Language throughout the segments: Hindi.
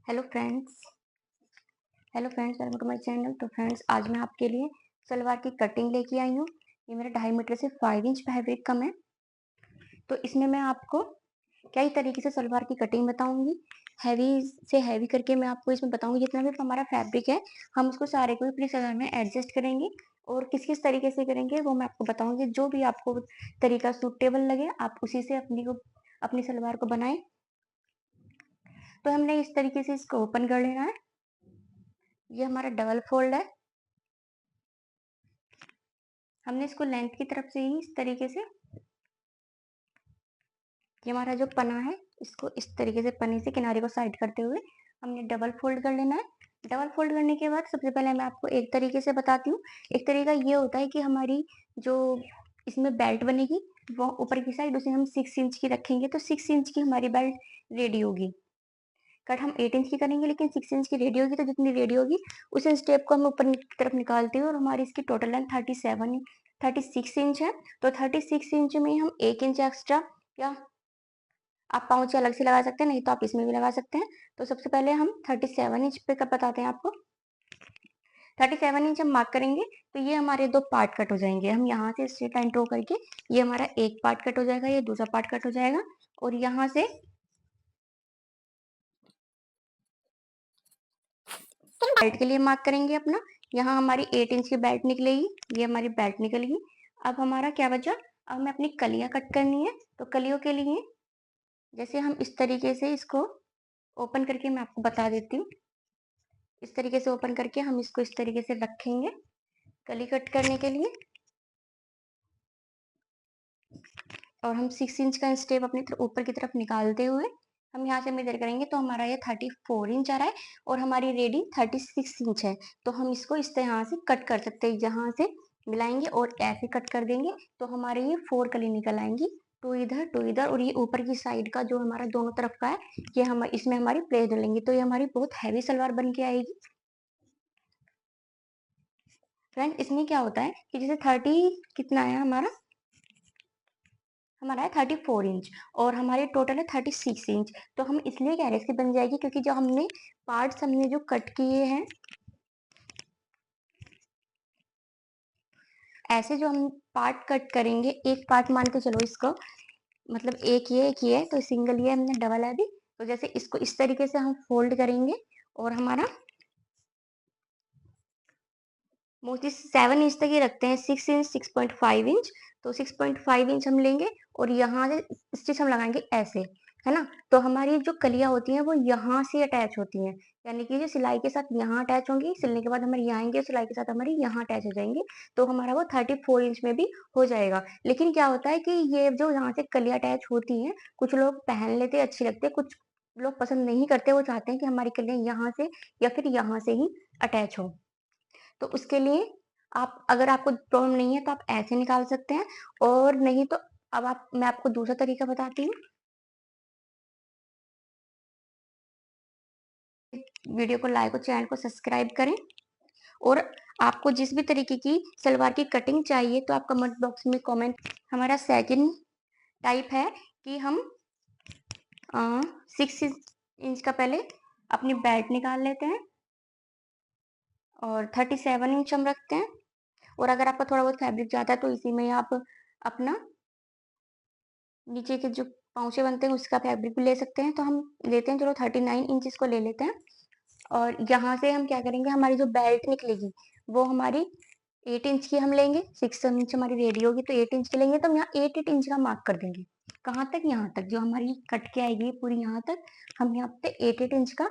Hello friends welcome to my channel. तो फ्रेंड्स, आज मैं आपके लिए सलवार की कटिंग लेके आई हूँ। ये मेरा 2.5 मीटर से 5 इंच फैब्रिक कम है। तो इसमें मैं आपको कई तरीके से सलवार की कटिंग बताऊंगी। हैवी से हैवी करके मैं आपको इसमें बताऊंगी। जितना भी हमारा फैब्रिक है हम उसको सारे को अपनी सलवार में एडजस्ट करेंगे और किस किस तरीके से करेंगे वो मैं आपको बताऊंगी। जो भी आपको तरीका सूटेबल लगे आप उसी से अपनी सलवार को बनाएं। तो हमने इस तरीके से इसको ओपन कर लेना है। ये हमारा डबल फोल्ड है। हमने इसको लेंथ की तरफ से ही इस तरीके से, ये हमारा जो पना है इसको इस तरीके से पन्नी से किनारे को साइड करते हुए हमने डबल फोल्ड कर लेना है। डबल फोल्ड करने के बाद सबसे पहले मैं आपको एक तरीके से बताती हूँ। एक तरीका ये होता है कि हमारी जो इसमें बेल्ट बनेगी वो ऊपर की साइड उसे हम 6 इंच की रखेंगे, तो 6 इंच की हमारी बेल्ट रेडी होगी। कट हम 8 इंच की करेंगे लेकिन 6 इंच की रेडी होगी, तो जितनी रेडी होगी उस स्टेप को हम ऊपर की तरफ निकालते हैं और हमारी इसकी टोटल लेंथ 36 इंच है। तो 36 इंच में हम 1 इंच एक्स्ट्रा, या आप पाँच अलग से लगा सकते हैं, नहीं तो आप इसमें भी लगा सकते हैं। तो सबसे पहले हम 37 इंच पे कब बताते हैं आपको। 37 इंच हम मार्क करेंगे तो ये हमारे दो पार्ट कट हो जाएंगे। हम यहाँ से स्ट्रेट लाइन ड्रॉ करके ये हमारा एक पार्ट कट हो जाएगा, ये दूसरा पार्ट कट हो जाएगा। और यहाँ से बेल्ट के लिए मार्क करेंगे अपना। यहाँ हमारी 8 इंच की बेल्ट निकलेगी, ये हमारी बेल्ट निकल गई। अब हमारा क्या बचा, अब हमें अपनी कलियां कट करनी है। तो कलियों के लिए जैसे हम इस तरीके से इसको ओपन करके मैं आपको बता देती हूँ। इस तरीके से ओपन करके हम इसको इस तरीके से रखेंगे कली कट करने के लिए। और हम 6 इंच का स्टेप अपनी ऊपर की तरफ निकालते हुए हम यहाँ से मेजर करेंगे तो हमारा ये 34 इंच आ रहा है और हमारी रेडी 36 इंच है। तो हम इसको इस तरह से कट कर सकते हैं, यहाँ से मिलाएंगे और ऐसे कट कर देंगे तो हमारे ये 4 कली निकल आएंगी, टू इधर। और ये ऊपर की साइड का जो हमारा दोनों तरफ का है ये हम इसमें हमारी प्लेट डालेंगे, तो ये हमारी बहुत हैवी सलवार बन के आएगी। फ्रेंड, इसमें क्या होता है कि जैसे 30 कितना है हमारा है 34 इंच और हमारे टोटल है 36 इंच। तो हम इसलिए कह रहे हैं इसकी बन जाएगी क्योंकि जो हमने पार्ट्स हमने जो कट किए हैं, ऐसे जो हम पार्ट कट करेंगे, एक पार्ट मान के चलो इसको, मतलब एक ये है तो सिंगल ये हमने डबल है अभी। तो जैसे इसको इस तरीके से हम फोल्ड करेंगे और हमारा मोस्टली 7 इंच तक ही रखते हैं, 6 इंच 6.5 इंच। तो 6.5 इंच हम लेंगे और यहाँ से स्टिच हम लगाएंगे ऐसे, है ना। तो हमारी जो कलियां होती हैं वो यहाँ से अटैच होती हैं, यानी कि जो सिलाई के साथ यहाँ अटैच होंगी, सिलने के बाद हमारे यहाँ आएंगे, सिलाई के साथ हमारी यहाँ अटैच हो जाएंगे। तो हमारा वो 34 इंच में भी हो जाएगा। लेकिन क्या होता है कि ये जो यहाँ से कलियां अटैच होती हैं कुछ लोग पहन लेते हैं, अच्छी लगती है, कुछ लोग पसंद नहीं करते, वो चाहते हैं कि हमारी कलियां यहाँ से या फिर यहाँ से ही अटैच हो। तो उसके लिए आप, अगर आपको प्रॉब्लम नहीं है तो आप ऐसे निकाल सकते हैं, और नहीं तो अब मैं आपको दूसरा तरीका बताती हूँ। वीडियो को लाइक और चैनल को सब्सक्राइब करें। और आपको जिस भी तरीके की सलवार की कटिंग चाहिए तो आप कमेंट बॉक्स में कमेंट। हमारा सेकंड टाइप है कि हम 6 इंच का पहले अपनी बेल्ट निकाल लेते हैं और 37 इंच हम रखते हैं। और अगर आपका थोड़ा बहुत फैब्रिक जाता है तो इसी में आप अपना नीचे के जो पाउचे बनते हैं उसका फैब्रिक भी ले सकते हैं। तो हम लेते हैं, चलो 39 इंच को ले लेते हैं। और यहाँ से हम क्या करेंगे, हमारी जो बेल्ट निकलेगी वो हमारी 8 इंच की हम लेंगे। 6 इंच हमारी रेडी होगी तो 8 इंच की लेंगे, तो हम यहाँ 8 इंच का मार्क कर देंगे। कहाँ तक, यहाँ तक, जो हमारी कट के आएगी पूरी यहाँ तक हम यहाँ पे 8 इंच का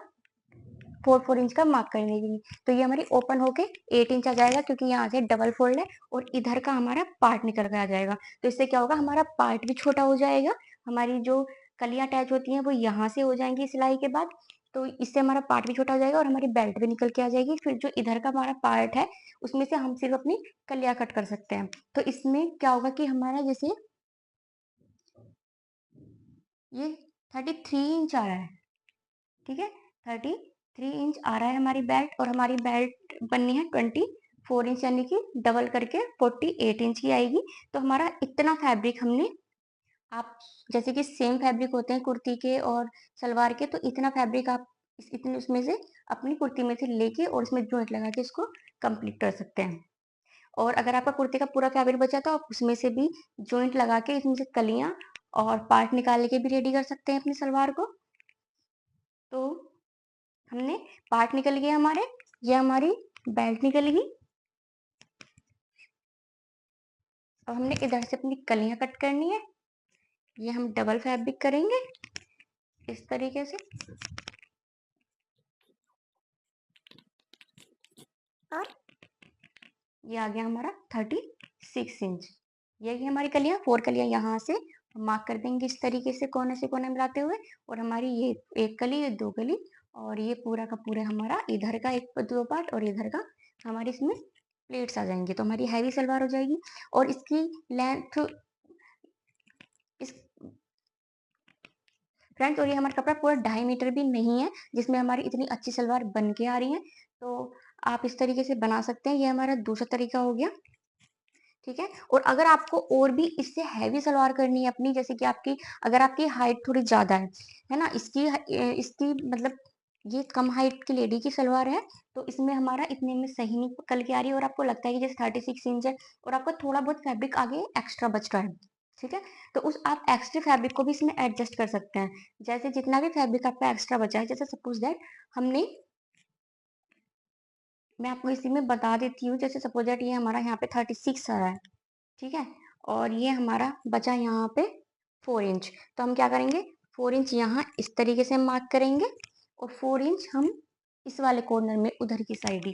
4 इंच का मार्क कर देंगे। तो ये हमारी ओपन होके 8 इंच आ जाएगा, क्योंकि यहाँ से डबल फोल्ड है और इधर का हमारा पार्ट निकल के आ जाएगा। तो इससे क्या होगा, हमारा पार्ट भी छोटा हो जाएगा। हमारी जो कलियां अटैच होती हैं वो यहाँ से हो जाएंगी सिलाई के बाद, तो इससे हमारा पार्ट भी छोटा हो जाएगा और हमारी बेल्ट भी निकल के आ जाएगी। फिर जो इधर का हमारा पार्ट है उसमें से हम सिर्फ अपनी कलियां कट कर सकते हैं। तो इसमें क्या होगा कि हमारा जैसे ये 33 इंच आ रहा है, ठीक है, 33 इंच आ रहा है हमारी बेल्ट, और हमारी बेल्ट बननी है 24 इंच, यानी कि डबल करके 48 इंच की आएगी। तो हमारा इतना फैब्रिक हमने, आप जैसे कि सेम फैब्रिक होते हैं कुर्ती के और सलवार के, तो इतना फैब्रिक आप इतने उसमें से अपनी कुर्ती में से लेके और उसमें जॉइंट लगा के इसको कंप्लीट कर सकते हैं। और अगर आपका कुर्ते का पूरा फैब्रिक बचा तो आप उसमें से भी जॉइंट लगा के इसमें से कलियां और पार्ट निकाल के भी रेडी कर सकते हैं अपनी सलवार को। तो हमने पार्ट निकल गए हमारे, ये हमारी बेल्ट निकल गई। अब हमने इधर से अपनी कलियां कट करनी है। ये हम डबल फैब्रिक करेंगे इस तरीके से, और ये आ गया हमारा 36 इंच। यही हमारी कलियां, 4 कलियां यहाँ से मार्क कर देंगे इस तरीके से कोने से कोने मिलाते हुए, और हमारी ये एक कली, ये 2 कली, और ये पूरा का पूरा हमारा इधर का एक 2 पार्ट और इधर का हमारे इसमें प्लेट्स आ जाएंगे। तो हमारी हैवी सलवार हो जाएगी। और इसकी लेंथ इस फ्रेंड्स, और ये हमारा कपड़ा पूरा 2.5 मीटर भी नहीं है जिसमें हमारी इतनी अच्छी सलवार बन के आ रही है। तो आप इस तरीके से बना सकते हैं। ये हमारा दूसरा तरीका हो गया, ठीक है। और अगर आपको और भी इससे हैवी सलवार करनी है अपनी, जैसे कि अगर आपकी हाइट थोड़ी ज्यादा है ना, इसकी मतलब ये कम हाइट की लेडी की सलवार है, तो इसमें हमारा इतने में सही निकल के आ रही है, और आपको लगता है कि जैसे 36 इंच है और आपका थोड़ा बहुत फैब्रिक आगे एक्स्ट्रा बच रहा है, ठीक है, तो उस आप एक्स्ट्रा फैब्रिक को भी इसमें एडजस्ट कर सकते हैं। जैसे जितना भी फैब्रिक आपका एक्स्ट्रा बचा है, जैसे सपोज दैट हमने मैं आपको इसी में बता देती हूँ, जैसे सपोज दैट ये हमारा यहाँ पे 36 आ रहा है, ठीक है, और ये हमारा बचा यहाँ पे 4 इंच। तो हम क्या करेंगे, 4 इंच यहाँ इस तरीके से मार्क करेंगे, और 4 इंच हम इस वाले कॉर्नर में उधर की साइड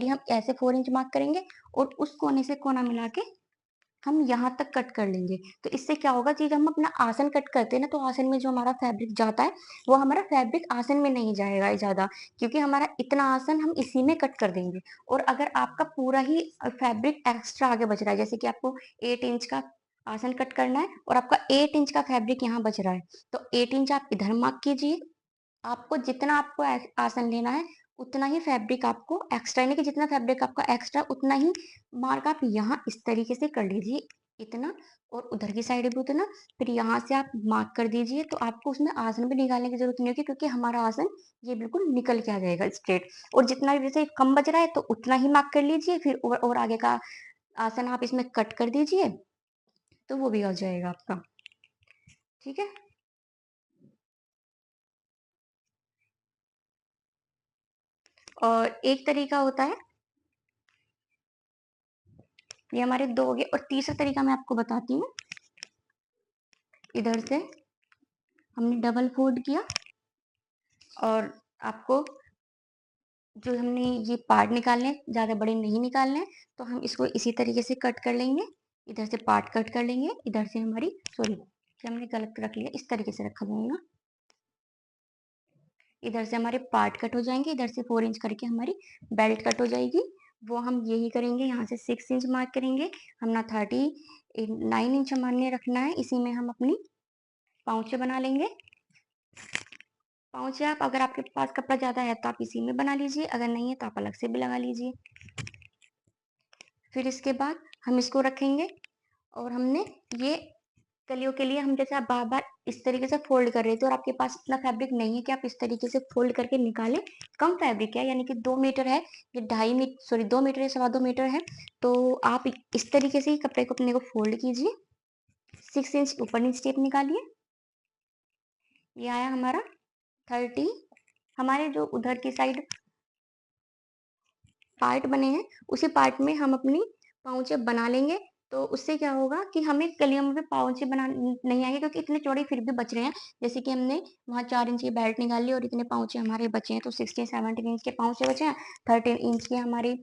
ही हम ऐसे 4 इंच मार्क करेंगे, और उस कोने से कोना मिला के हम यहाँ तक कट कर लेंगे। तो इससे क्या होगा कि जब हम अपना आसन कट करते हैं ना, तो आसन में जो हमारा फैब्रिक जाता है, वो हमारा फैब्रिक आसन में नहीं जाएगा ज्यादा, क्योंकि हमारा इतना आसन हम इसी में कट कर देंगे। और अगर आपका पूरा ही फैब्रिक एक्स्ट्रा आगे बच रहा है, जैसे कि आपको 8 इंच का आसन कट करना है और आपका 8 इंच का फैब्रिक यहाँ बच रहा है, तो 8 इंच आप इधर मार्क कीजिए। आपको जितना आपको आसन लेना है उतना ही फैब्रिक आपको एक्स्ट्रा, यानी कि जितना फैब्रिक आपका एक्स्ट्रा उतना ही मार्क आप यहाँ इस तरीके से कर लीजिए, इतना, और उधर की साइड भी उतना। फिर यहाँ से आप मार्क कर दीजिए, तो आपको उसमें आसन भी निकालने की जरूरत नहीं होगी, क्योंकि हमारा आसन ये बिल्कुल निकल के आ जाएगा स्ट्रेट। और जितना भी जैसे कम बच रहा है तो उतना ही मार्क कर लीजिए, फिर और आगे का आसन आप इसमें कट कर दीजिए, तो वो भी हो जाएगा आपका, ठीक है। और एक तरीका होता है, ये हमारे 2 हो गए, और तीसरा तरीका मैं आपको बताती हूँ। इधर से हमने डबल फोल्ड किया, और आपको जो हमने ये पार्ट निकालने हैं, ज़्यादा बड़े नहीं निकालने हैं, तो हम इसको इसी तरीके से कट कर लेंगे। इधर से पार्ट कट कर लेंगे, इधर से हमारी सॉरी कि हमने गलत रख लिया, इस तरीके से रखा जाएगा। इधर से हमारे पार्ट कट हो जाएंगे, इधर से 4 इंच करके हमारी बेल्ट कट हो जाएगी। वो हम यही करेंगे, यहाँ से 6 इंच मार्क करेंगे। हम ना 39 इंच हमारे रखना है, इसी में हम अपनी पाउचे बना लेंगे। पाउचे आप, अगर आपके पास कपड़ा ज़्यादा है तो आप इसी में बना लीजिए, अगर नहीं है तो आप अलग से भी लगा लीजिए। फिर इसके बाद हम इसको रखेंगे, और हमने ये कलियों के लिए हम जैसे आप बार बार इस तरीके से फोल्ड कर रहे थे और आपके पास इतना फैब्रिक नहीं है कि आप इस तरीके से फोल्ड करके निकालें, कम फैब्रिक है, यानी कि 2 मीटर है, ये 2.5 मीटर, सॉरी 2 मीटर या 2.25 मीटर है, तो आप इस तरीके से ही कपड़े को अपने को फोल्ड कीजिए। 6 इंच ऊपर नीचे टेप निकालिए। ये आया हमारा 30। हमारे जो उधर की साइड पार्ट बने हैं, उसी पार्ट में हम अपनी पाउचे बना लेंगे। तो उससे क्या होगा कि हमें कलियों में भी पाउचे बना नहीं आएंगे, क्योंकि इतने चौड़े फिर भी बच रहे हैं। जैसे कि हमने वहाँ 4 इंच की बेल्ट निकाल ली और इतने पाउचे हमारे बचे हैं, तो 16-17 इंच के पाउचे बचे हैं। 13 इंच के हमारे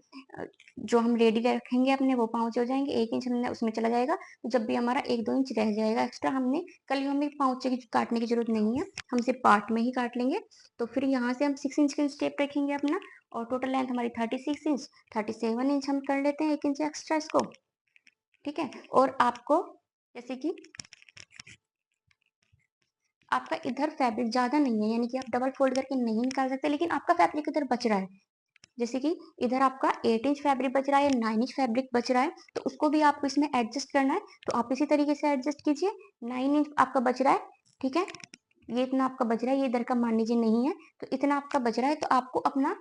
जो हम रेडी रखेंगे अपने, वो पाउचे हो जाएंगे। 1 इंच हमने उसमें चला जाएगा, तो जब भी हमारा 1-2 इंच रह जाएगा एक्स्ट्रा, हमने कलियों में पाउचे की काटने की जरूरत नहीं है, हम सिर्फ पार्ट में ही काट लेंगे। तो फिर यहाँ से हम 6 इंच का स्टेप रखेंगे अपना, और टोटल लेंथ हमारी 36 इंच, 37 इंच हम कर लेते हैं, 1 इंच एक्स्ट्रा इसको, ठीक है। और आपको जैसे कि आपका इधर फैब्रिक ज्यादा नहीं है, यानी कि आप डबल फोल्ड करके नहीं निकाल सकते, लेकिन आपका फैब्रिक इधर बच रहा है, जैसे कि इधर आपका 8 इंच फैब्रिक बच रहा है या 9 इंच फैब्रिक बच रहा है, तो उसको भी आपको इसमें एडजस्ट करना है। तो आप इसी तरीके से एडजस्ट कीजिए। 9 इंच आपका बच रहा है, ठीक है, ये इतना आपका बच रहा है, ये इधर का मान लीजिए नहीं है, तो इतना आपका बच रहा है, तो आपको अपना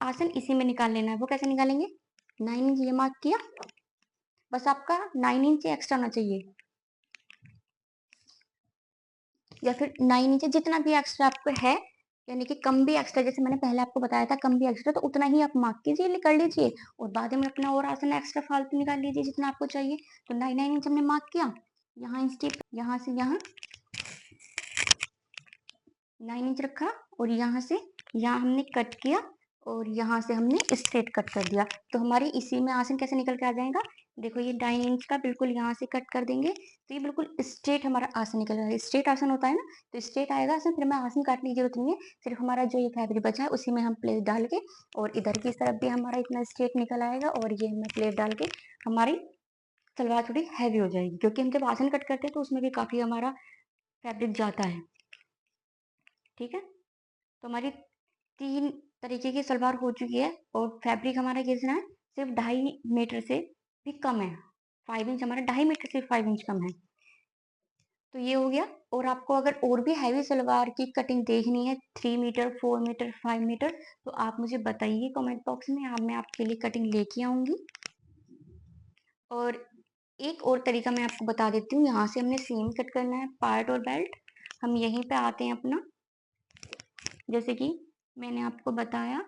आसन इसी में निकाल लेना है। वो कैसे निकालेंगे? 9 इंच ये मार्क किया, बस आपका 9 इंच एक्स्ट्रा होना चाहिए, या फिर 9 इंच जितना भी एक्स्ट्रा आपको है, यानी कि कम भी एक्स्ट्रा, जैसे मैंने पहले आपको बताया था कम भी एक्स्ट्रा, तो उतना ही आप मार्क कीजिए, कर लीजिए, और बाद में अपना और आसन एक्स्ट्रा फालतू निकाल लीजिए जितना आपको चाहिए। तो 9 इंच हमने मार्क किया, यहाँ इंच यहाँ से यहाँ 9 इंच रखा, और यहाँ से यहाँ हमने कट किया, और यहाँ से हमने स्ट्रेट कट कर दिया। तो हमारी इसी में आसन कैसे निकल के आ जाएगा? देखो ये 9 इंच का बिल्कुल यहाँ से कट कर देंगे, तो ये बिल्कुल स्ट्रेट हमारा आसन निकल जाएगा। स्ट्रेट आसन होता है ना, तो स्ट्रेट आएगा आसन, फिर हमें आसन काटने की जरूरत नहीं है, सिर्फ हमारा जो ये फैब्रिक बचा है उसी में हम प्लेट डाल के, और इधर की तरफ भी हमारा इतना स्ट्रेट निकल आएगा, और ये हमें प्लेट डाल के हमारी सलवार थोड़ी हैवी हो जाएगी, क्योंकि हम जब आसन कट करते हैं तो उसमें भी काफी हमारा फैब्रिक जाता है। ठीक है, तो हमारी 3 तरीके की सलवार हो चुकी है, और फैब्रिक हमारा कितना है? सिर्फ 2.5 मीटर से भी कम है। 5 इंच हमारा 2.5 मीटर से 5 इंच कम है। तो ये हो गया। और आपको अगर और भी हैवी सलवार की कटिंग देखनी है, 3 मीटर, 4 मीटर, 5 मीटर, तो आप मुझे बताइए कमेंट बॉक्स में, मैं आपके लिए कटिंग लेके आऊंगी। और एक और तरीका मैं आपको बता देती हूँ, यहाँ से हमने सेम कट करना है पार्ट और बेल्ट। हम यहीं पे आते हैं अपना, जैसे कि मैंने आपको बताया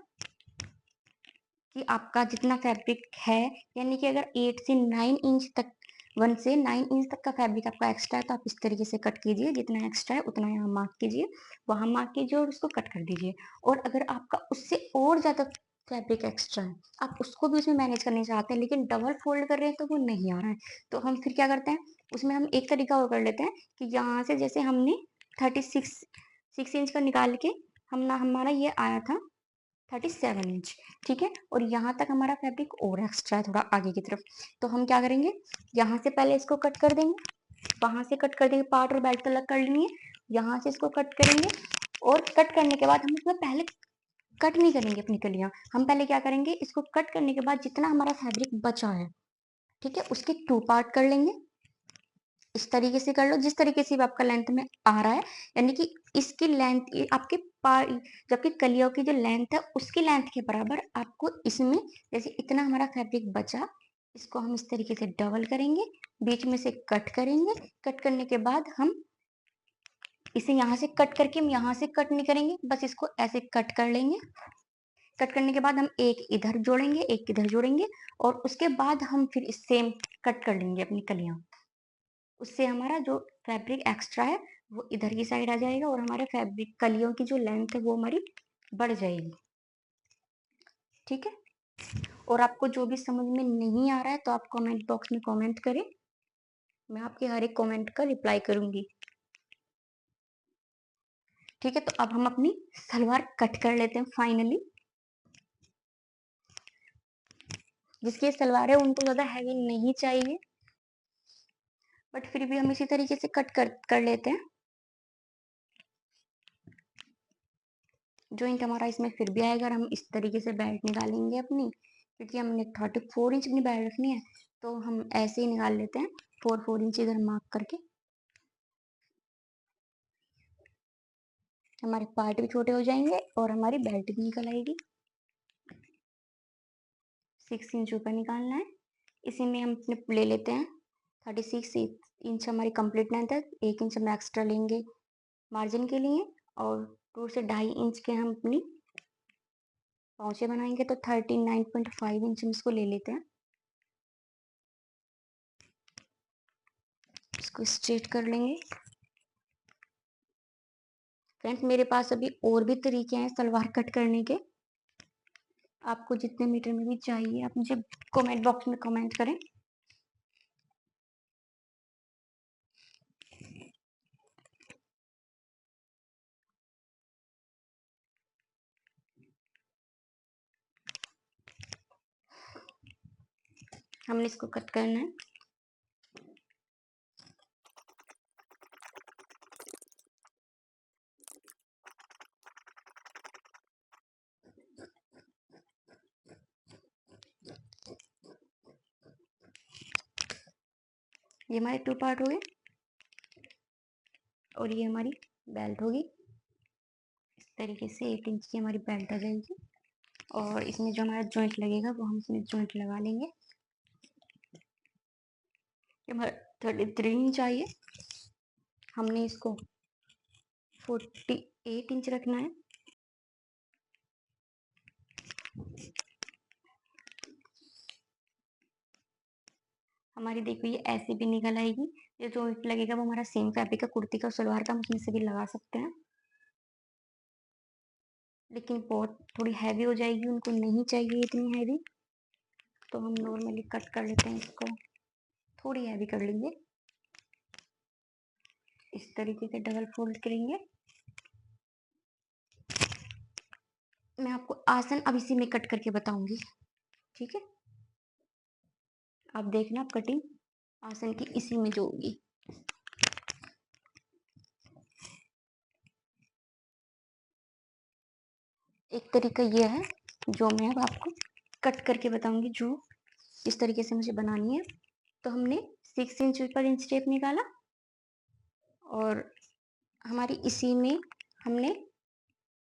कि आपका जितना फैब्रिक है, यानी कि अगर 8 से 9 इंच तक, 1 से 9 इंच तक का फैब्रिक आपका एक्स्ट्रा है, तो आप इस तरीके से कट कीजिए, जितना एक्स्ट्रा है उतना यहाँ मार्क कीजिए, वहां मार्क कीजिए और उसको कट कर दीजिए। और अगर आपका उससे और ज्यादा फैब्रिक एक्स्ट्रा है, आप उसको भी उसमें मैनेज करना चाहते हैं, लेकिन डबल फोल्ड कर रहे हैं तो वो नहीं आ रहा है, तो हम फिर क्या करते हैं, उसमें हम एक तरीका और कर लेते हैं कि यहाँ से जैसे हमने 6 इंच का निकाल के हमारा ये आया था 37 इंच, ठीक है, और यहाँ तक हमारा फैब्रिक और एक्स्ट्रा है थोड़ा आगे की तरफ, तो हम क्या करेंगे, यहाँ से पहले इसको कट कर देंगे, वहां से कट कर देंगे, पार्ट और बेल्ट अलग कर लेंगे, यहाँ से इसको कट करेंगे, और कट करने के बाद हम इसमें पहले कट नहीं करेंगे अपनी कलियां, हम पहले क्या करेंगे, इसको कट करने के बाद जितना हमारा फैब्रिक बचा है, ठीक है, उसके 2 पार्ट कर लेंगे। इस तरीके से कर लो, जिस तरीके से भी आपका लेंथ में आ रहा है, यानी कि इसकी लेंथ आपके जो आपकी कलियों की जो लेंथ है उसकी लेंथ के बराबर आपको इसमें, जैसे इतना हमारा फैब्रिक बचा, इसको हम इस तरीके से डबल करेंगे, बीच में से कट करेंगे, कट करने के बाद हम इसे यहाँ से कट करके, हम यहाँ से कट नहीं करेंगे, बस इसको ऐसे कट कर लेंगे। कट करने के बाद हम एक इधर जोड़ेंगे, एक इधर जोड़ेंगे, और उसके बाद हम फिर सेम कट कर लेंगे अपनी कलियां। उससे हमारा जो फैब्रिक एक्स्ट्रा है वो इधर की साइड आ जाएगा, और हमारे फैब्रिक कलियों की जो लेंथ है वो हमारी बढ़ जाएगी। ठीक है, और आपको जो भी समझ में नहीं आ रहा है तो आप कमेंट बॉक्स में कमेंट करें, मैं आपके हर एक कमेंट का रिप्लाई करूंगी। ठीक है, तो अब हम अपनी सलवार कट कर लेते हैं फाइनली। जिसकी सलवार है उनको ज्यादा हैवी नहीं चाहिए, बट फिर भी हम इसी तरीके से कट कर लेते हैं। जॉइंट हमारा इसमें फिर भी आएगा, और हम इस तरीके से बेल्ट निकालेंगे अपनी, क्योंकि हमने 34 इंच अपनी बेल्ट रखनी है, तो हम ऐसे ही निकाल लेते हैं 4 इंच इधर मार्क करके। हमारे पार्ट भी छोटे हो जाएंगे और हमारी बेल्ट भी निकल आएगी। 6 इंच ऊपर निकालना है, इसी में हम अपने ले लेते हैं 36 इंच हमारी कंप्लीट लेंथ है, 1 इंच हम एक्स्ट्रा लेंगे मार्जिन के लिए, और 2 से 2.5 इंच के हम अपनी पहुंचे बनाएंगे, तो 39.5 इंच हम इसको ले लेते हैं। इसको स्ट्रेट कर लेंगे। फ्रेंड्स, मेरे पास अभी और भी तरीके हैं सलवार कट करने के, आपको जितने मीटर में भी चाहिए आप मुझे कमेंट बॉक्स में कमेंट करें। हमने इसको कट करना है। ये हमारे 2 पार्ट हो गए, और ये हमारी बेल्ट होगी। इस तरीके से 8 इंच की हमारी बेल्ट आ जाएगी और इसमें जो हमारा जॉइंट लगेगा वो हम इसमें जॉइंट लगा लेंगे। हमारा 33 इंच चाहिए, हमने इसको 48 इंच रखना है। हमारी देखो ये ऐसे भी निकल आएगी। ये जो लगेगा वो हमारा सेम फैब्रिक का कुर्ती का सलवार का हम उसमें से भी लगा सकते हैं, लेकिन बहुत थोड़ी हैवी हो जाएगी, उनको नहीं चाहिए इतनी हैवी, तो हम नॉर्मली कट कर लेते हैं इसको, थोड़ी हैवी कर लेंगे। इस तरीके से डबल फोल्ड करेंगे। मैं आपको आसन अब इसी में कट करके बताऊंगी, ठीक है। आप देखना, आप कटिंग आसन की इसी में जो होगी। एक तरीका ये है जो मैं अब आपको कट करके बताऊंगी, जो इस तरीके से मुझे बनानी है। तो हमने 6 इंच पर इंच टेप निकाला और हमारी इसी में हमने,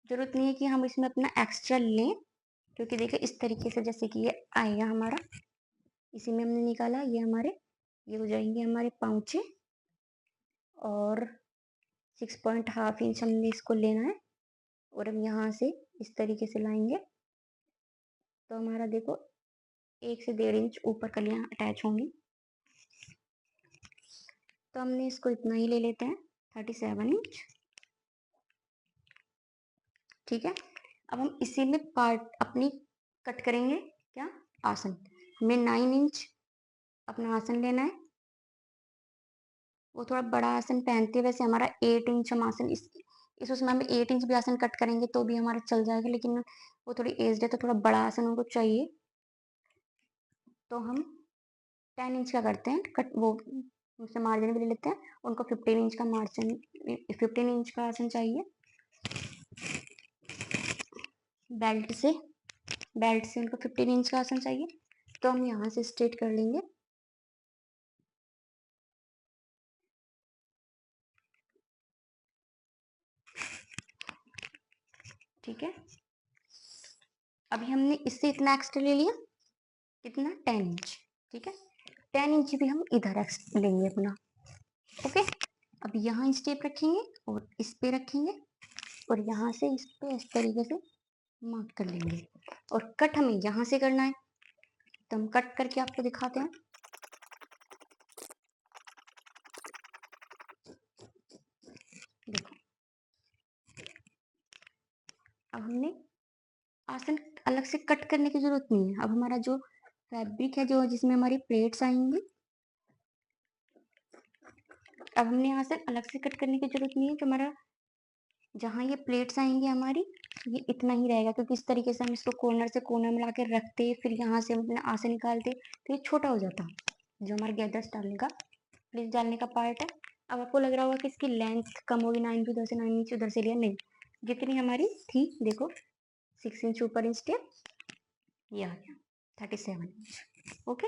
जरूरत नहीं है कि हम इसमें अपना एक्स्ट्रा लें, क्योंकि देखिए इस तरीके से जैसे कि ये आएगा हमारा, इसी में हमने निकाला, ये हमारे ये हो जाएंगे हमारे पाउचे। और 6.5 इंच हमने इसको लेना है और हम यहाँ से इस तरीके से लाएंगे, तो हमारा देखो 1 से 1.5 इंच ऊपर कलियाँ अटैच होंगी। तो हमने इसको इतना ही ले लेते हैं, 37 इंच, ठीक है। अब हम इसी में पार्ट अपनी कट करेंगे, क्या, आसन। हमें 9 इंच अपना आसन लेना है, वो थोड़ा बड़ा आसन पहनते हैं, वैसे हमारा 8 इंच हम आसन इस उसमें हम 8 इंच भी आसन कट करेंगे तो भी हमारा चल जाएगा, लेकिन वो थोड़ी एज्ड है तो थोड़ा बड़ा आसन उनको चाहिए। तो हम 10 इंच का करते हैं कट, वो उससे मार्जिन भी ले लेते हैं। उनको 15 इंच का मार्जिन, 15 इंच का आसन चाहिए। बेल्ट से उनको 15 इंच का आसन चाहिए, तो हम यहाँ से स्ट्रेट कर लेंगे। ठीक है, अभी हमने इससे इतना एक्स्ट्रा ले लिया, कितना, 10 इंच, ठीक है। 10 इंच भी हम इधर एक्स्ट्रा लेंगे अपना, ओके। अब यहाँ स्टेप रखेंगे और इस पे रखेंगे और यहाँ से इस पे इस तरीके से मार्क कर लेंगे। और कट हमें यहाँ से करना है, तो हम कट करके आपको दिखाते हैं। देखो, अब हमने आसन अलग से कट करने की जरूरत नहीं है। अब हमारा जो फैब्रिक है, जो जिसमें हमारी प्लेट्स आएंगी, अब हमने आसन अलग से कट करने की जरूरत नहीं है। तो हमारा जहाँ ये प्लेट्स आएंगी हमारी, ये इतना ही रहेगा, क्योंकि इस तरीके से हम इसको कॉर्नर से कॉर्नर मिला के रखते, फिर यहाँ से हम अपने आसन निकालते, तो ये छोटा हो जाता। जो हमारा गैदर्स डालने का, प्लीज डालने का पार्ट है। अब आपको लग रहा होगा कि इसकी लेंथ कम होगी, 9 इंच उधर से 9 इंच उधर से लिया, नहीं, जितनी हमारी थी, देखो 6 इंच ऊपर इंच टेप, ये आ गया 37 इंच, ओके।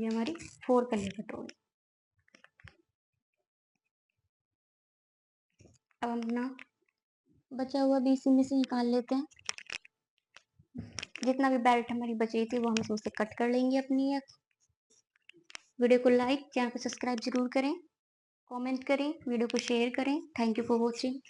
ये हमारी 4 कलर कटोरी। अब हम अपना बचा हुआ भी इसी में से निकाल लेते हैं। जितना भी बेल्ट हमारी बची थी वो हम इसमें से कट कर लेंगे अपनी। वीडियो को लाइक, चैनल को सब्सक्राइब जरूर करें, कमेंट करें, वीडियो को शेयर करें। Thank you for watching.